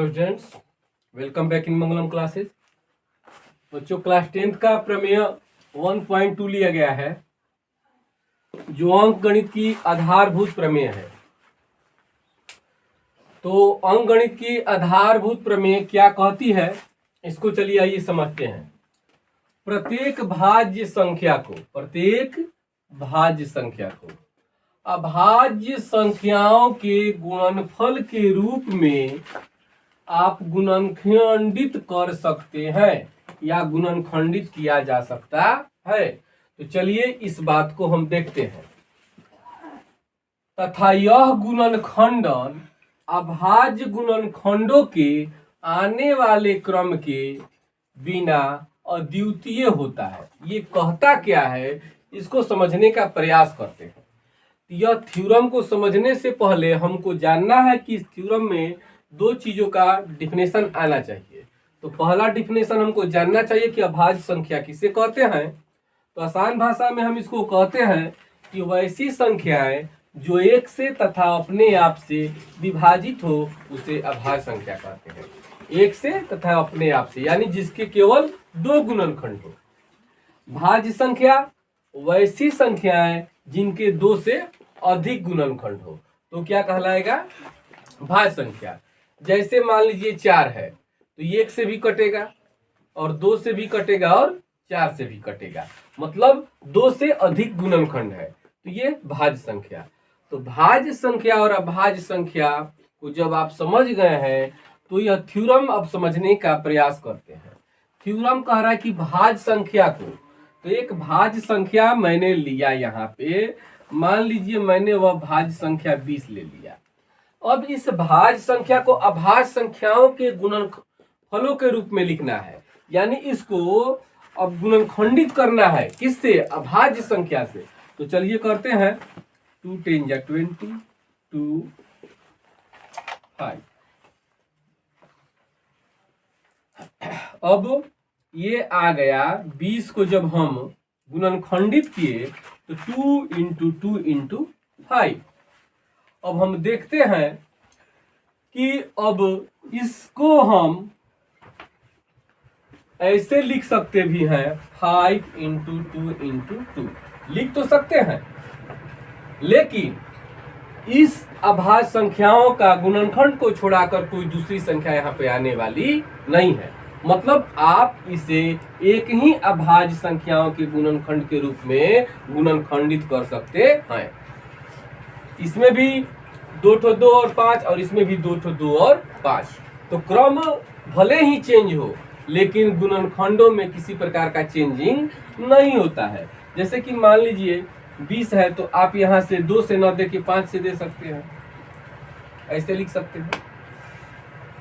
Hello students, welcome back in Mangalam classes. बच्चों, class 10th का प्रमेय 1.2 लिया गया है जो अंक गणित की आधारभूत प्रमेय है। तो अंक गणित की आधारभूत प्रमेय क्या कहती है, इसको चलिए आइए समझते हैं। प्रत्येक भाज्य संख्या को अभाज्य संख्याओं के गुणनफल के रूप में आप गुणनखंडित कर सकते हैं या गुणनखंडित किया जा सकता है। तो चलिए इस बात को हम देखते हैं। तथा यह गुणनखंडन अभाज्य गुणनखंडों के आने वाले क्रम के बिना अद्वितीय होता है। ये कहता क्या है, इसको समझने का प्रयास करते हैं। यह थ्योरम को समझने से पहले हमको जानना है कि इस थ्योरम में दो चीजों का डिफिनेशन आना चाहिए। तो पहला डिफिनेशन हमको जानना चाहिए कि अभाज्य संख्या किसे कहते हैं। तो आसान भाषा में हम इसको कहते हैं कि वैसी संख्याएं जो एक से तथा अपने आप से विभाजित हो उसे अभाज्य संख्या कहते हैं। एक से तथा अपने आप से यानी जिसके केवल दो गुणनखंड हो। भाज्य संख्या वैसी संख्याएं जिनके दो से अधिक गुणनखंड हो तो क्या कहलाएगा, भाज्य संख्या। जैसे मान लीजिए 4 है तो 1 से भी कटेगा और 2 से भी कटेगा और 4 से भी कटेगा, मतलब 2 से अधिक गुणनखंड है तो ये भाज्य संख्या। तो भाज्य संख्या और अभाज्य संख्या को जब आप समझ गए हैं तो यह थ्योरम अब समझने का प्रयास करते हैं। थ्योरम कह रहा है कि भाज्य संख्या को, तो एक भाज्य संख्या मैंने लिया, यहाँ पे मान लीजिए मैंने वह भाज्य संख्या 20 ले लिया। अब इस भाज्य संख्या को अभाज्य संख्याओं के गुणनफलों के रूप में लिखना है, यानी इसको अब गुणनखंडित करना है। किससे? अभाज्य संख्या से। तो चलिए करते हैं। 2 10 या 20, 2 5। अब ये आ गया 20 को जब हम गुणनखंडित किए तो 2 × 2 × 5। अब हम देखते हैं कि अब इसको हम ऐसे लिख सकते भी हैं, 5 × 2 × 2 लिख तो सकते हैं, लेकिन इस अभाज्य संख्याओं का गुणनखंड को छोड़ाकर कोई दूसरी संख्या यहाँ पे आने वाली नहीं है। मतलब आप इसे एक ही अभाज्य संख्याओं के गुणनखंड के रूप में गुणनखंडित कर सकते हैं। इसमें भी 2 ठो 2 और 5 और इसमें भी 2 ठो 2 और 5। तो क्रम भले ही चेंज हो लेकिन गुणनखंडों में किसी प्रकार का चेंजिंग नहीं होता है। जैसे कि मान लीजिए 20 है तो आप यहाँ से 2 से न दे के 5 से दे सकते हैं, ऐसे लिख सकते हैं।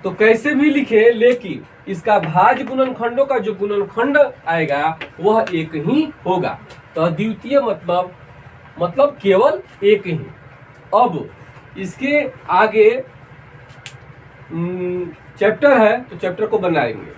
तो कैसे भी लिखे लेकिन इसका भाज्य गुणनखंडों का जो गुणनखंड आएगा वह एक ही होगा। तो अद्वितीय मतलब केवल एक ही। अब इसके आगे चैप्टर है तो चैप्टर को बनाएंगे।